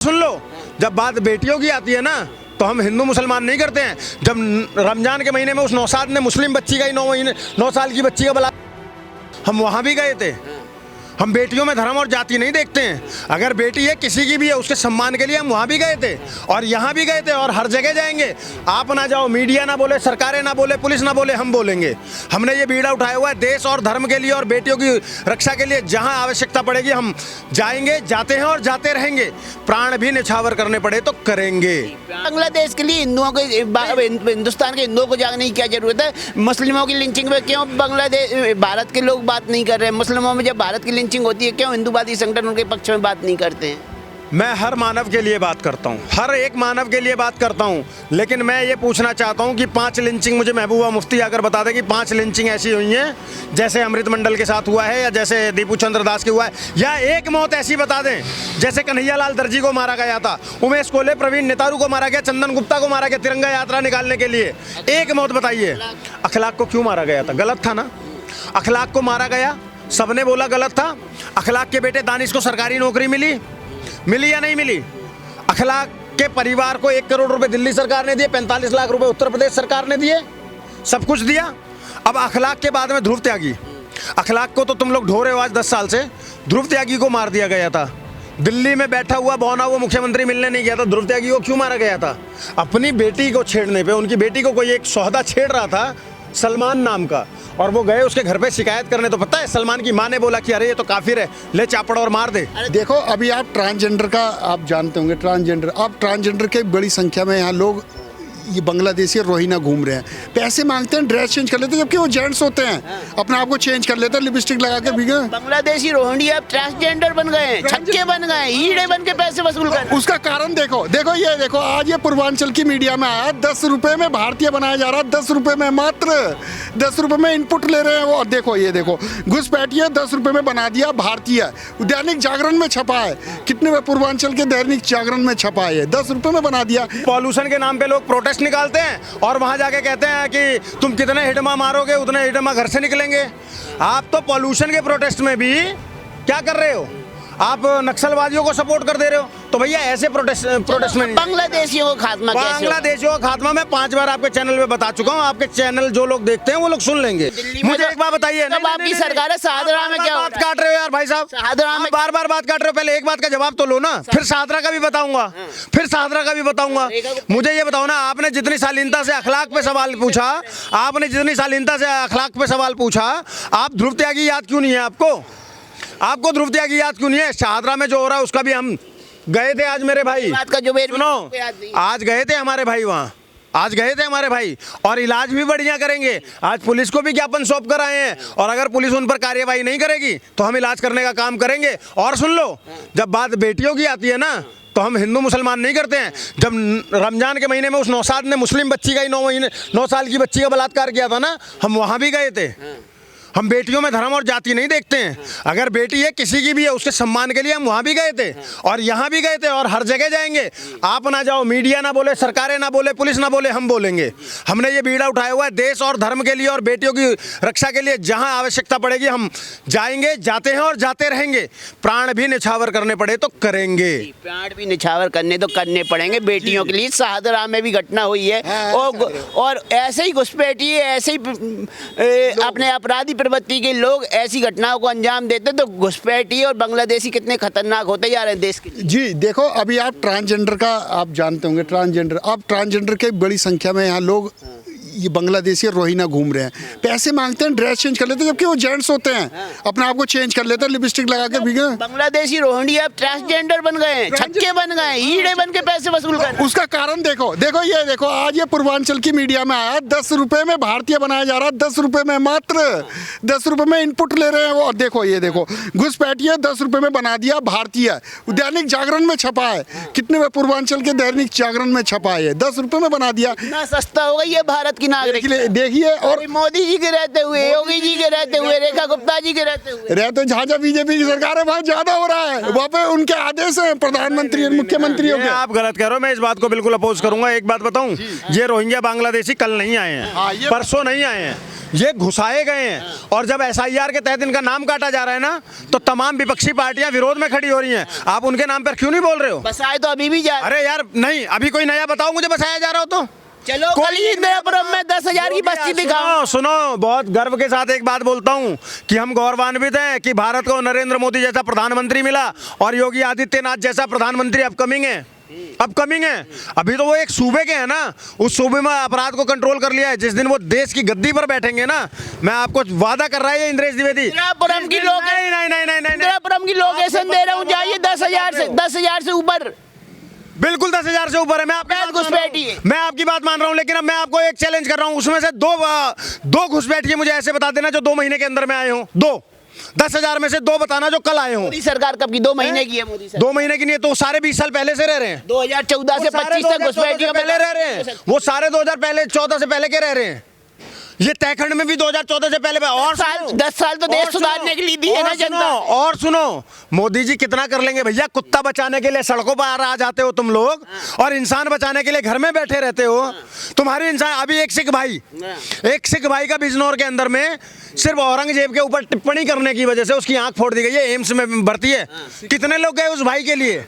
सुन लो, जब बात बेटियों की आती है ना तो हम हिंदू मुसलमान नहीं करते हैं। जब रमजान के महीने में उस नौशाद ने मुस्लिम बच्ची का ही 9 साल की बच्ची का बला, हम वहाँ भी गए थे। हम बेटियों में धर्म और जाति नहीं देखते हैं। अगर बेटी है किसी की भी है उसके सम्मान के लिए हम वहाँ भी गए थे और यहाँ भी गए थे और हर जगह जाएंगे। आप ना जाओ, मीडिया ना बोले, सरकारें ना बोले, पुलिस ना बोले, हम बोलेंगे। हमने ये बीड़ा उठाया हुआ है देश और धर्म के लिए और बेटियों की रक्षा के लिए। जहाँ आवश्यकता पड़ेगी हम जाएंगे, जाते हैं और जाते रहेंगे। प्राण भी निछावर करने पड़े तो करेंगे। बांग्लादेश के लिए हिंदुओं को, हिंदुस्तान के हिंदुओं को जागने की क्या जरूरत है? मुस्लिमों की लिंचिंग में क्यों बांग्लादेश, भारत के लोग बात नहीं कर रहे हैं? मुस्लिमों में जब भारत की लिंचिंग होती है क्यों हिंदूवादी संगठन उनके पक्ष में बात नहीं करते हैं? मैं हर मानव के लिए बात करता हूँ, हर एक मानव के लिए बात करता हूँ। लेकिन मैं ये पूछना चाहता हूँ कि 5 लिंचिंग मुझे महबूबा मुफ्ती आकर बता दें कि 5 लिंचिंग ऐसी हुई हैं जैसे अमृत मंडल के साथ हुआ है या जैसे दीपू चंद्र दास के हुआ है, या एक मौत ऐसी बता दें जैसे कन्हैयालाल दर्जी को मारा गया था, उमेश कोले, प्रवीण नेतारू को मारा गया, चंदन गुप्ता को मारा गया तिरंगा यात्रा निकालने के लिए। एक मौत बताइए। अखलाक को क्यों मारा गया था? गलत था ना? अखलाक को मारा गया, सबने बोला गलत था। अखलाक के बेटे दानिश को सरकारी नौकरी मिली या नहीं मिली? अखलाक के परिवार को 1 करोड़ रुपए दिल्ली सरकार ने दिए, 45 लाख रुपए उत्तर प्रदेश सरकार ने दिए, सब कुछ दिया। अब अखलाक के बाद में ध्रुव त्यागी, अखलाक को तो तुम लोग ढो रहे हो आज 10 साल से। ध्रुव त्यागी को मार दिया गया था, दिल्ली में बैठा हुआ बौना हुआ मुख्यमंत्री मिलने नहीं गया था। ध्रुव त्यागी को क्यों मारा गया था? अपनी बेटी को छेड़ने पे, उनकी बेटी को कोई एक सौदा छेड़ रहा था सलमान नाम का, और वो गए उसके घर पे शिकायत करने। तो पता है सलमान की माँ ने बोला कि अरे ये तो काफिर है, ले चापड़ और मार दे। देखो अभी आप ट्रांसजेंडर का आप जानते होंगे, ट्रांसजेंडर के बड़ी संख्या में यहाँ लोग ये बांग्लादेशी और रोहिंग्या घूम रहे हैं, पैसे मांगते हैं, ड्रेस चेंज कर लेते हैं, जबकि वो जेंट्स होते हैं, अपने आप को चेंज कर लेते हैं, लिपस्टिक लगा के भीगे। बांग्लादेशी रोहिंग्या अब ट्रांसजेंडर बन गए, छक्के बन गए, हीड़े बन के पैसे वसूल कर। उसका कारण देखो ये देखो आज ये पूर्वांचल की मीडिया में आया, 10 रुपए में भारतीय बनाया जा रहा है, 10 रुपए में, मात्र 10 रुपए में इनपुट ले रहे हैं वो। और देखो ये देखो घुसपैठिए 10 रुपए में बना दिया भारतीय। दैनिक जागरण में छपा है, कितने पूर्वांचल के दैनिक जागरण में छपा है, 10 रुपए में बना दिया। पॉल्यूशन के नाम पे लोग प्रोटेस्ट निकालते हैं और वहां जाके कहते हैं कि तुम कितने हिडमा मारोगे उतने हिडमा घर से निकलेंगे। आप तो पॉल्यूशन के प्रोटेस्ट में भी क्या कर रहे हो? आप नक्सलवादियों को सपोर्ट कर दे रहे हो। तो भैया ऐसे प्रोटेस्ट में नहीं। बांग्लादेशियों को खात्मा कैसे? बांग्लादेशियों का खात्मा मैं 5 बार आपके चैनल पे बता चुका हूँ। आपके चैनल जो लोग देखते हैं वो लोग सुन लेंगे। मुझे एक बात बताइए, आपकी सरकार है शाहदरा में क्या बात काट रहे हो यार भाई साहब? शाहदरा में बार बार बात काट रहे हो, पहले एक बात का जवाब तो लो ना, फिर शाहदरा का भी बताऊंगा, फिर शाहदरा का भी बताऊंगा। मुझे ये बताओ ना, आपने जितनी शालीनता से अखलाक पे सवाल पूछा, आपने जितनी शालीनता से अखलाक पे सवाल पूछा, आप ध्रुव त्यागी याद क्यों नहीं है आपको ध्रुव त्यागी याद क्यों नहीं है? शाहदरा में जो हो रहा है उसका भी हम गए थे आज मेरे भाई। सुनो, आज गए थे हमारे भाई वहाँ, आज गए थे हमारे भाई, और इलाज भी बढ़िया करेंगे। आज पुलिस को भी ज्ञापन सौंप कर आए हैं, और अगर पुलिस उन पर कार्यवाही नहीं करेगी तो हम इलाज करने का काम करेंगे। और सुन लो, जब बात बेटियों की आती है ना तो हम हिंदू मुसलमान नहीं करते हैं। जब रमजान के महीने में उस नौशाद ने मुस्लिम बच्ची का ही 9 साल की बच्ची का बलात्कार किया था ना, हम वहाँ भी गए थे। हम बेटियों में धर्म और जाति नहीं देखते हैं। अगर बेटी है किसी की भी है उसके सम्मान के लिए हम वहाँ भी गए थे और यहाँ भी गए थे और हर जगह जाएंगे। आप ना जाओ, मीडिया ना बोले, सरकारें ना बोले, पुलिस ना बोले, हम बोलेंगे। हमने ये बीड़ा उठाया हुआ है देश और धर्म के लिए और बेटियों की रक्षा के लिए। जहाँ आवश्यकता पड़ेगी हम जाएंगे, जाते हैं और जाते रहेंगे। प्राण भी निछावर करने पड़े तो करेंगे। प्राण भी निछावर करने तो करने पड़ेंगे बेटियों के लिए। शाहदरा में भी घटना हुई है और ऐसे ही घुसपैठी, ऐसे ही अपने अपराधी प्रवृत्ति के लोग ऐसी घटनाओं को अंजाम देते, तो घुसपैठी और बांग्लादेशी कितने खतरनाक होते जा रहे हैं देश के लिए। जी देखो अभी आप ट्रांसजेंडर का आप जानते होंगे, ट्रांसजेंडर के बड़ी संख्या में यहाँ लोग ये बांग्लादेशी और रोहिंग्या घूम रहे हैं, पैसे मांगते हैं, ड्रेस चेंज कर लेते हैं, जबकि वो जेंट्स होते हैं, अपने आप को चेंज कर लेते हैं, लिपस्टिक लगा के भीगे। बांग्लादेशी रोहिंग्या अब ट्रांसजेंडर बन गए, छक्के बन गए, हीड़े बन के पैसे वसूल कर। उसका कारण देखो ये देखो आज ये पूर्वांचल की मीडिया में आया, 10 रुपए में भारतीय बनाया जा रहा है, 10 रुपए में, मात्र 10 रुपए में इनपुट ले रहे हैं वो। और देखो ये देखो घुसपैठिए 10 रुपए में बना दिया भारतीय। दैनिक जागरण में छपा है, कितने पूर्वांचल के दैनिक जागरण में छपा है, 10 रुपए में बना दिया। ना सस्ता हो गई है भारत की नागरिक। देखिए, और मोदी जी के रहते हुए, योगी जी के रहते हुए, रेखा गुप्ता जी के रहते हुए, रहते जहाँ बीजेपी की सरकार है वहाँ ज्यादा हो रहा है, वहाँ पे उनके आदेश है प्रधानमंत्री और मुख्यमंत्रियों ये के। आप गलत कह रहे हो, मैं इस बात को बिल्कुल अपोज करूंगा। एक बात बताऊं, ये रोहिंग्या बांग्लादेशी कल नहीं आए हैं, परसों नहीं आए हैं, ये घुसाए गए हैं। और जब SIR के तहत इनका नाम काटा जा रहा है ना, तो तमाम विपक्षी पार्टियां विरोध में खड़ी हो रही हैं। आप उनके नाम पर क्यों नहीं बोल रहे हो? बसाए तो अभी भी जा रहे। अरे यार नहीं, अभी कोई नया बताओ मुझे बसाया जा रहा हो तो। चलो कल ही इंदिरापुरम में 10,000 की बस्ती दिखाओ। सुनो, बहुत गर्व के साथ एक बात बोलता हूं कि हम गौरवान्वित हैं कि भारत को नरेंद्र मोदी जैसा प्रधानमंत्री मिला और योगी आदित्यनाथ जैसा प्रधानमंत्री अपकमिंग है। अभी तो वो एक सूबे के हैं ना, उस सूबे में अपराध को कंट्रोल कर लिया है। जिस दिन वो देश की गद्दी पर बैठेंगे ना, मैं आपको वादा कर रहा है ये इंद्रेश द्विवेदी, इंदिरापुरम की नहीं, इंदिरापुरम की लोकेशन दे रहा हूँ, जाइए 10,000 से ऊपर, बिल्कुल 10,000 से ऊपर है। मैं आपकी बात मान रहा हूँ, लेकिन अब मैं आपको एक चैलेंज कर रहा हूँ, उसमें से दो घुसपैठिए मुझे ऐसे बता देना जो 2 महीने के अंदर में आए हो। 10,000 में से 2 बताना जो कल आए हो। मोदी सरकार कब की? 2 महीने की है मोदी सरकार। 2 महीने की नहीं है तो सारे 20 साल पहले से रह रहे हैं। 2014 से 25 तक घुसपैठियों पहले रह रहे हैं, वो सारे 2014 से पहले के रह रहे हैं। ये तयखंड में भी 2014 से पहले और 10 साल तो देश सुधारने के लिए दी है ना जनता। और सुनो, मोदी जी कितना कर लेंगे भैया? कुत्ता बचाने के लिए सड़कों पर आ जाते हो तुम लोग, और इंसान बचाने के लिए घर में बैठे रहते हो। तुम्हारी इंसान अभी एक सिख भाई का बिजनौर के अंदर में सिर्फ औरंगजेब के ऊपर टिप्पणी करने की वजह से उसकी आंख फोड़ दी गई है, एम्स में भर्ती है। कितने लोग गए उस भाई के लिए?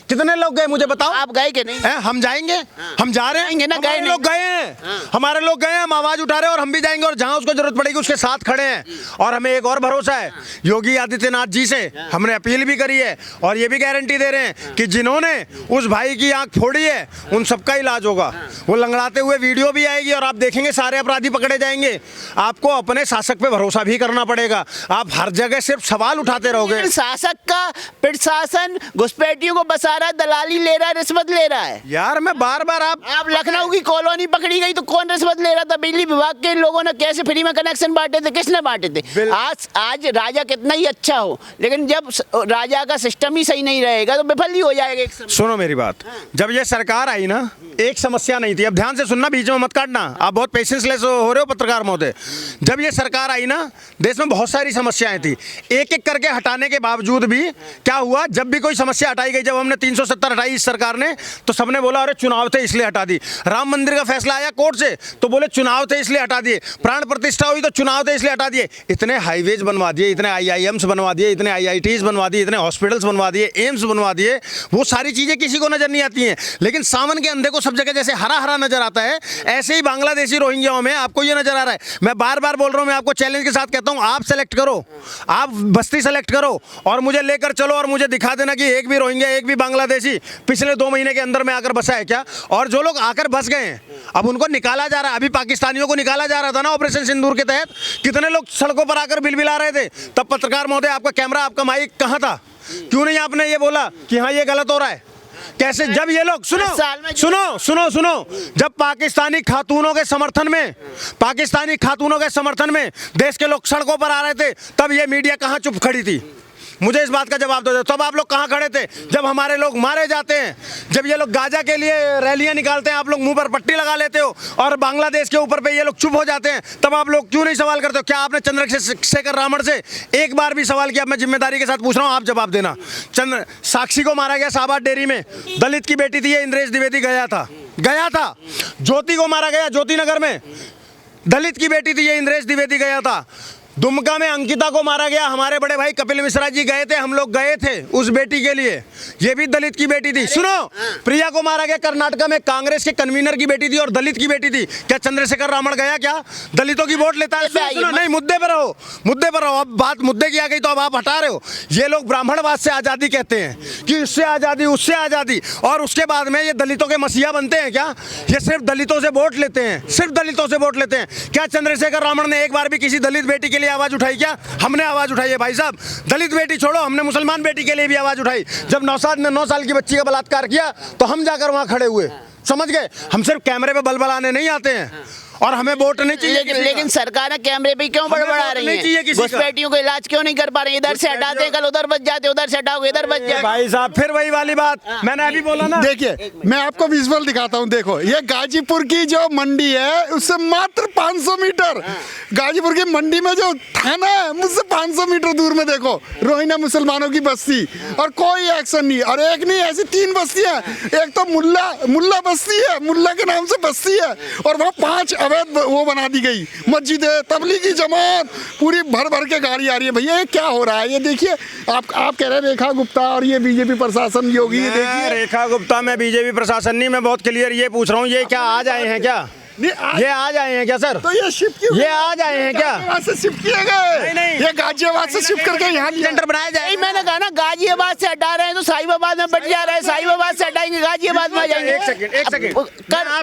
कितने लोग गए मुझे बताओ? आप गए कि नहीं? हम जाएंगे, हम जा रहे हैं ना, गए लोग गए हैं, हमारे लोग गए हैं, हम आवाज उठा रहे हैं और हम भी जाएंगे और जहां उसको जरूरत पड़ेगी उसके साथ खड़े हैं। और हमें एक और भरोसा है योगी आदित्यनाथ जी से, हमने अपील भी करी है और ये भी गारंटी दे रहे हैं कि जिन्होंने उस भाई की आंख फोड़ी है उन सबका इलाज होगा। वो लंगड़ाते हुए वीडियो भी आएगी और आप देखेंगे सारे अपराधी पकड़े जाएंगे। आपको अपने शासक पे भरोसा भी करना पड़ेगा। आप हर जगह सिर्फ सवाल उठाते रहोगे। शासक का प्रशासन घुसपैठियों को बसा रहा है, दलाली ले रहा है, रिश्वत ले रहा है। यार मैं बार-बार आप लखनऊ की कॉलोनी पकड़ी गई तो कौन रिश्वत ले रहा था? बिजली विभाग के लोगों ने कैसे फ्री में कनेक्शन बांटे थे? किसने बांटे थे? आज राजा कितना ही अच्छा हो, लेकिन जब राजा का सिस्टम ही सही नहीं रहेगा तो विफल ही हो जाएगा एक समय। सुनो मेरी बात, जब ये सरकार आई ना, एक समस्या नहीं थी। अब ध्यान से सुनना, बीच में मत काटना, आप बहुत पेशेंसलेस हो रहे हो पत्रकार महोदय। जब ये सरकार आई ना, देश में बहुत सारी समस्याएं थी, एक एक करके हटाने के बावजूद भी क्या हुआ? जब भी कोई समस्या हटाई गई, जब हमने 370 हटाई इस सरकार ने, तो सबने बोला अरे चुनाव थे इसलिए हटा दी। राम मंदिर का फैसला आया कोर्ट से तो बोले चुनाव थे इसलिए हटा दिए। प्राण प्रतिष्ठा हुई तो चुनाव थे इसलिए हटा दिए। इतने हाईवेज बनवा दिए, इतने IIMs बनवा दिए, इतने IITs बनवा दिए, इतने हॉस्पिटल्स बनवा दिए, एम्स बनवा दिए। वो सारी चीजें किसी को नजर नहीं आती हैं, लेकिन सावन के अंधे को सब जगह जैसे हरा हरा नजर आता है, ऐसे ही बांग्लादेशी रोहिंग्याओं में आपको ये नजर आ रहा है। मैं बार बार बोल रहा हूं, मैं आपको चैलेंज के साथ कहता हूं, आप सेलेक्ट करो, आप बस्ती सेलेक्ट करो और मुझे लेकर चलो और मुझे दिखा देना कि एक भी रोहिंग्या, एक भी बांग्लादेशी पिछले 2 महीने के अंदर में आकर बसा है क्या? और जो लोग आकर बस गए हैं अब उनको निकाला जा रहा है। अभी पाकिस्तानियों को निकाला जा रहा था ना ऑपरेशन सिंदूर के तहत, कितने लोग सड़कों पर आकर बिलबिला रहे थे। तब पत्रकार महोदय आपका कैमरा, आपका माइक कहां था? क्यों नहीं आपने ये बोला कि हाँ ये गलत हो रहा है? कैसे? जब ये लोग सुनो, जब पाकिस्तानी खातूनों के समर्थन में देश के लोग सड़कों पर आ रहे थे, तब ये मीडिया कहां चुप खड़ी थी? मुझे इस बात का जवाब दो। तब आप लोग कहां खड़े थे जब हमारे लोग मारे जाते हैं? जब ये लोग गाजा के लिए रैलियां निकालते हैं, आप लोग मुंह पर पट्टी लगा लेते हो और बांग्लादेश के ऊपर पे ये लोग चुप हो जाते हैं, तब आप लोग क्यों नहीं सवाल करते हो? क्या आपने चंद्रशेखर रावण से एक बार भी सवाल किया? मैं जिम्मेदारी के साथ पूछ रहा हूं, आप जवाब देना। साक्षी को मारा गया शाहबाद डेयरी में, दलित की बेटी थी ये, इंद्रेश द्विवेदी गया था। ज्योति को मारा गया ज्योति नगर में, दलित की बेटी थी ये, इंद्रेश द्विवेदी गया था। दुमका में अंकिता को मारा गया, हमारे बड़े भाई कपिल मिश्रा जी गए थे, हम लोग गए थे उस बेटी के लिए, ये भी दलित की बेटी थी। सुनो, प्रिया को मारा गया कर्नाटका में, कांग्रेस के कन्वीनर की बेटी थी और दलित की बेटी थी। क्या चंद्रशेखर रावण गया क्या? दलितों की वोट लेता है? सुनो, नहीं, मुद्दे पर रहो। अब बात मुद्दे की आ गई तो अब आप हटा रहे हो। ये लोग ब्राह्मणवाद से आज़ादी कहते हैं कि उससे आज़ादी, और उसके बाद में ये दलितों के मसीहा बनते हैं क्या? ये सिर्फ दलितों से वोट लेते हैं, क्या चंद्रशेखर रावण ने एक बार भी किसी दलित बेटी के लिए आवाज उठाई क्या? हमने आवाज उठाई है भाई साहब। दलित बेटी छोड़ो, हमने मुसलमान बेटी के लिए भी आवाज उठाई। जब नौशाद ने 9 साल की बच्ची का बलात्कार किया तो हम जाकर वहां खड़े हुए, समझ गए? हम सिर्फ कैमरे पे बलबलाने नहीं आते हैं। और हमें वोट नहीं चाहिए। लेकिन सरकार कैमरे पे क्यों बड़बड़ा रही नहीं चाहिए है? किसी का। घुसपैठियों को इलाज क्यों नहीं कर पा रहे? इधर से हटाते हैं, कल उधर बच जाते, उधर से हटाओगे इधर बच जाए। भाई साहब फिर वही वाली बात मैंने अभी बोला ना। देखिए मैं आपको विजुअल दिखाता हूँ। देखो ये गाजीपुर की जो मंडी है उससे मात्र 500 मीटर, गाजीपुर की मंडी में जो थाना है मुझसे 500 मीटर दूर में देखो रोहिंग्या मुसलमानों की बस्ती, और कोई एक्शन नहीं। और एक नहीं, ऐसी 3 बस्तियां, एक तो मुल्ला बस्ती है, मुल्ला के नाम से बस्ती है, और वहाँ 5 अवैध वो बना दी गई मस्जिदें, तबलीगी जमात पूरी भर भर के गाड़ी आ रही है। भैया ये क्या हो रहा है? ये देखिए आप कह रहे हैं रेखा गुप्ता और ये बीजेपी प्रशासन योगी, ये देखिए। रेखा गुप्ता मैं बीजेपी प्रशासन नहीं, मैं बहुत क्लियर ये पूछ रहा हूँ, ये क्या आज आए हैं क्या? ये आज आए हैं क्या सर? तो ये शिफ्ट क्यों? ये आज आए हैं क्या? गाजियाबाद से शिफ्ट किए गए। नहीं। ये गाजियाबाद से शिफ्ट करके यहाँ सेंटर बनाया जाए। मैंने कहा ना गाजियाबाद से हटा रहे हैं तो साहिबाबाद में बढ़ जा रहा है, साहिबाबाद से हटाएंगे गाजियाबाद में आ जाएंगे। एक सेकंड।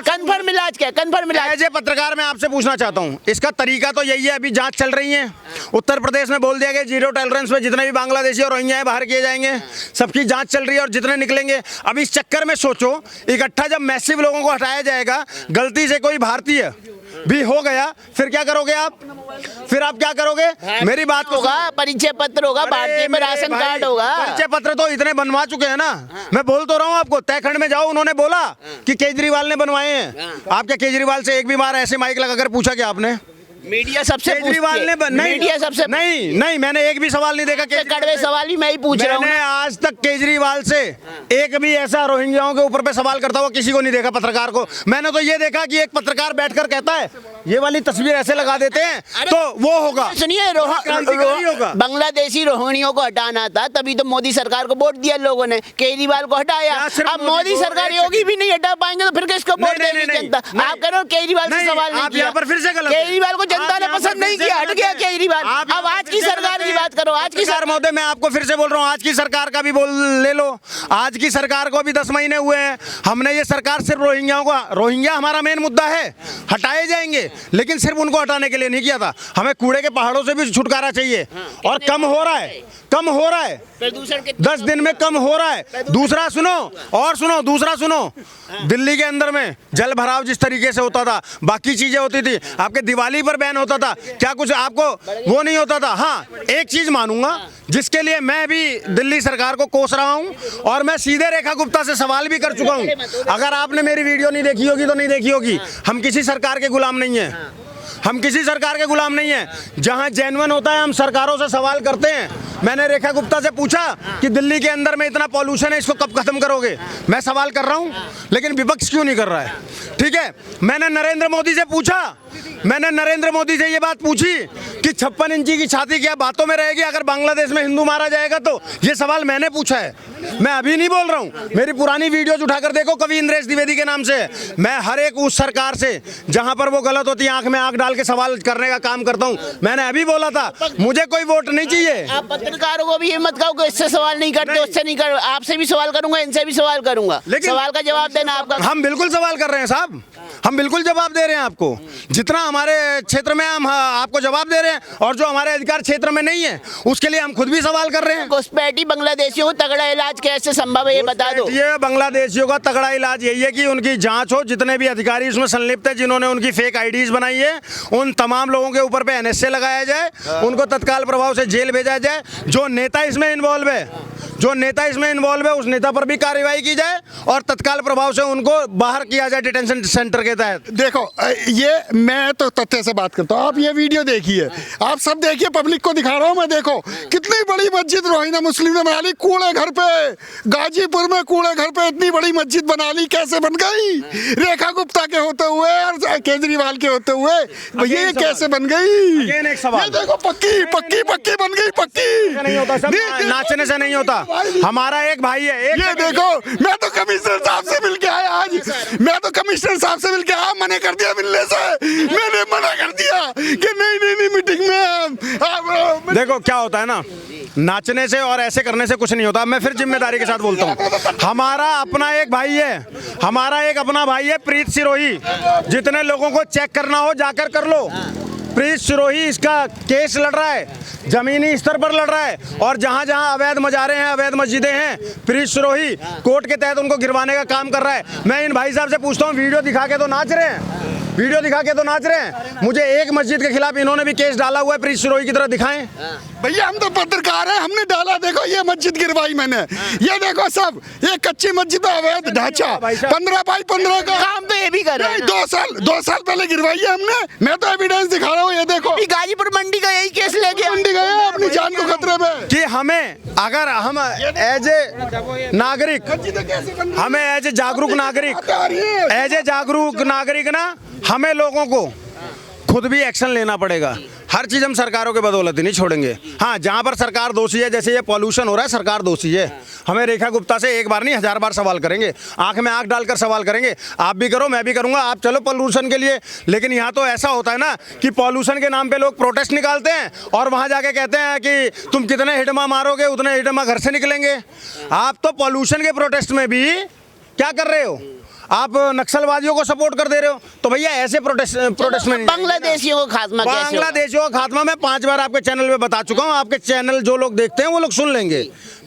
कन्फर्म इलाज क्या? कन्फर्म इलाज। एज ए पत्रकार मैं आपसे पूछना चाहता हूँ, इसका तरीका तो यही है, अभी जांच चल रही है। उत्तर प्रदेश में बोल दिया गया 0 टॉलरेंस में जितने भी बांग्लादेशी और रोहिंग्या है बाहर किए जाएंगे, सबकी जांच चल रही है और जितने निकलेंगे। अब इस चक्कर में सोचो इकट्ठा जब मैसिव लोगों को हटाया जाएगा, गलती से कोई भारतीय भी हो गया, फिर क्या करोगे आप? फिर आप क्या करोगे? मेरी बात को होगा, परिचय पत्र होगा, भारतीय में राशन कार्ड होगा। परिचय पत्र तो इतने बनवा चुके हैं ना, मैं बोल तो रहा हूँ आपको। तहखंड में जाओ, उन्होंने बोला कि केजरीवाल ने बनवाए हैं। आपके केजरीवाल से एक भी बार ऐसे माइक लगाकर पूछा क्या आपने? मीडिया सबसे केजरीवाल ने मीडिया सबसे नहीं मैंने एक भी सवाल नहीं देखा। कड़वे सवाल ही मैं ही पूछ रहा हूँ। मैंने आज तक केजरीवाल से एक भी ऐसा रोहिंग्याओं के ऊपर पे सवाल करता हुआ किसी को नहीं देखा, पत्रकार को। मैंने तो ये देखा कि एक पत्रकार बैठकर कहता है ये वाली तस्वीर ऐसे लगा देते हैं तो वो होगा। सुनिए, बांग्लादेशी रोहिंग्याओं को हटाना था, तभी तो मोदी सरकार को वोट दिया लोगों ने, केजरीवाल को हटाया। अब मोदी सरकार योगी भी नहीं हटा पाएंगे तो फिर किसको वोट देगी जनता? आप कह रहे हो केजरीवाल से सवाल नहीं किया, फिर से गलत। केजरीवाल को जनता ने पसंद नहीं किया, हट गया केजरीवाल। अब आज की सरकार की बात करो। आज की सरकार महोदय मैं आपको फिर से बोल रहा हूँ, आज की सरकार का भी बोल ले लो। आज की सरकार को भी 10 महीने हुए हैं। हमने ये सरकार सिर्फ रोहिंग्याओं को, रोहिंग्या हमारा मेन मुद्दा है, हटाए जाएंगे, लेकिन सिर्फ उनको हटाने के लिए नहीं किया था। हमें कूड़े के पहाड़ों से भी छुटकारा चाहिए और कम हो रहा है, कम हो रहा है, 10 दिन में कम हो रहा है। दूसरा सुनो, दिल्ली के अंदर में जल भराव जिस तरीके से होता था, बाकी चीजें होती थी, आपके दिवाली पर बैन होता था, क्या कुछ आपको वो नहीं होता था? हाँ, एक चीज मानूंगा जिसके लिए मैं भी दिल्ली सरकार को कोस रहा हूं और मैं सीधे रेखा गुप्ता से सवाल भी कर चुका हूं। अगर आपने मेरी वीडियो नहीं देखी होगी तो नहीं देखी होगी। हम किसी सरकार के गुलाम नहीं है, हम किसी सरकार के गुलाम नहीं है। जहां जेन्युइन होता है हम सरकारों से सवाल करते हैं। मैंने रेखा गुप्ता से पूछा कि दिल्ली के अंदर में इतना पॉल्यूशन है, इसको कब खत्म करोगे? मैं सवाल कर रहा हूं, लेकिन विपक्ष क्यों नहीं कर रहा है? ठीक है, मैंने नरेंद्र मोदी से पूछा, मैंने नरेंद्र मोदी से ये बात पूछी कि 56 इंची की छाती क्या बातों में रहेगी अगर बांग्लादेश में हिंदू मारा जाएगा? तो ये सवाल मैंने पूछा है, मैं अभी नहीं बोल रहा हूँ। मेरी पुरानी वीडियोज उठाकर देखो, कवि इंद्रेश द्विवेदी के नाम से। मैं हर एक उस सरकार से जहां पर वो गलत होती है आंख में आंख डाल के सवाल करने का काम करता हूं। मैंने अभी बोला था मुझे कोई वोट नहीं चाहिए। आप पत्रकारों को भी ये मत कहो कि इससे सवाल नहीं करते, उससे नहीं कर, आपसे भी सवाल करूंगा, इनसे भी सवाल करूंगा, लेकिन सवाल का जवाब देना आपका। हम बिल्कुल सवाल कर रहे हैं साहब, हम बिल्कुल जवाब दे रहे हैं आपको। जितना हमारे क्षेत्र में हम आपको जवाब दे रहे हैं, और जो हमारे अधिकार क्षेत्र में नहीं है उसके लिए हम खुद भी सवाल कर रहे हैं। घुसपैठी बांग्लादेशियों को तगड़ा इलाज कैसे संभव है ये बता दो। ये बांग्लादेशियों का तगड़ा इलाज यही है कि उनकी जांच हो, जितने भी अधिकारी उसमें संलिप्त है, जिन्होंने उनकी फेक आईडीज बनाई है, उन तमाम लोगों के ऊपर पे NSA लगाया जाए, उनको तत्काल प्रभाव से जेल भेजा जाए। जो नेता इसमें इन्वॉल्व है उस नेता पर भी कार्रवाई की जाए और तत्काल प्रभाव से उनको बाहर किया जाए डिटेंशन सेंटर के तहत। देखो ये मैं तो तथ्य से बात करता हूँ, आप ये वीडियो देखिए, आप सब देखिए, पब्लिक को दिखा रहा हूँ मैं। देखो कितनी बड़ी मस्जिद रोहिंग्या मुस्लिम ने बना ली कूड़े घर पे, गाजीपुर में कूड़े घर पे इतनी बड़ी मस्जिद बना ली, कैसे बन गई? रेखा गुप्ता के होते हुए और केजरीवाल के होते हुए ये कैसे बन गई? एक सवाल, देखो पक्की बन गई, पक्की नहीं होता, नाचने से नहीं होता। हमारा एक भाई है, ये देखो, मैं तो कमिश्नर साहब से मिलके आया आज, मैं तो कमिश्नर साहब से मिलके आया, मना कर दिया मिलने से, मैंने मना कर दिया कि नहीं मीटिंग में। देखो क्या होता है ना, नाचने से और ऐसे करने से कुछ नहीं होता। मैं फिर जिम्मेदारी के साथ बोलता हूँ, हमारा अपना एक भाई है, हमारा एक अपना भाई है प्रीत सिरोही। जितने लोगों को चेक करना हो जाकर कर लो। प्रीत सिरोही इसका केस लड़ रहा है, जमीनी स्तर पर लड़ रहा है, और जहां जहां अवैध मजारे हैं, अवैध मस्जिदें हैं, प्रीत सिरोही कोर्ट के तहत उनको गिरवाने का काम कर रहा है। मैं इन भाई साहब से पूछता हूं, वीडियो दिखा के तो नाच रहे हैं, वीडियो दिखा के तो नाच रहे हैं। मुझे एक मस्जिद के खिलाफ इन्होंने भी केस डाला हुआ है, प्रीत सिरोही की तरह दिखाएं। भैया हम तो पत्रकार हैं, हमने डाला। देखो ये मस्जिद गिरवाई मैंने, ये देखो सब, ये कच्ची मस्जिद है, अवैध ढांचा 15 बाई 15 का काम तो ये भी कर रहे हैं। 2 साल पहले गिरवाई है हमने। मैं तो एविडेंस दिखा रहा हूँ, ये देखो। गाजीपुर मंडी का यही केस लेके मंडी गए हैं, अपनी जान को खतरे में। कि हमें अगर हम एज ए नागरिक, हमें एज ए जागरूक नागरिक ना, हमें लोगों को खुद भी एक्शन लेना पड़ेगा। हर चीज़ हम सरकारों के बदौलत ही नहीं छोड़ेंगे। हाँ, जहाँ पर सरकार दोषी है, जैसे ये पॉल्यूशन हो रहा है, सरकार दोषी है। हमें रेखा गुप्ता से एक बार नहीं 1000 बार सवाल करेंगे, आंख में आंख डालकर सवाल करेंगे। आप भी करो, मैं भी करूँगा, आप चलो पॉल्यूशन के लिए। लेकिन यहाँ तो ऐसा होता है ना कि पॉल्यूशन के नाम पे लोग प्रोटेस्ट निकालते हैं और वहाँ जाके कहते हैं कि तुम कितने हिडमा मारोगे उतने हिडमा घर से निकलेंगे। आप तो पॉल्यूशन के प्रोटेस्ट में भी क्या कर रहे हो? आप नक्सलवादियों को सपोर्ट कर दे रहे हो। तो भैया ऐसे प्रोटेस्ट में नहीं। बांग्लादेशियों को खात्मा कैसे होगा? बांग्लादेशियों का खात्मा मैं 5 बार आपके चैनल पे बता चुका हूँ। आपके चैनल जो लोग देखते हैं वो लोग सुन लेंगे,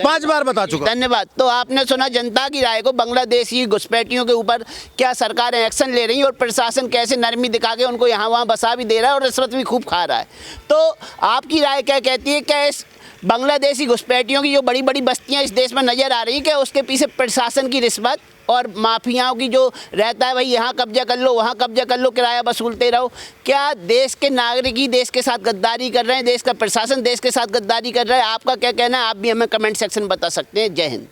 5 बार बता चुका। धन्यवाद। तो आपने सुना जनता की राय को, बांग्लादेशी घुसपैठियों के ऊपर क्या सरकारें एक्शन ले रही हैं और प्रशासन कैसे नरमी दिखा के उनको यहाँ वहाँ बसा भी दे रहा है और रिश्वत भी खूब खा रहा है। तो आपकी राय क्या कहती है? क्या इस बांग्लादेशी घुसपैठियों की जो बड़ी बड़ी बस्तियां इस देश में नजर आ रही हैं, क्या उसके पीछे प्रशासन की रिश्वत और माफियाओं की जो रहता है, भाई यहाँ कब्जा कर लो, वहाँ कब्जा कर लो, किराया वसूलते रहो? क्या देश के नागरिक ही देश के साथ गद्दारी कर रहे हैं, देश का प्रशासन देश के साथ गद्दारी कर रहा है? आपका क्या कहना है? आप भी हमें कमेंट सेक्शन में बता सकते हैं। जय हिंद।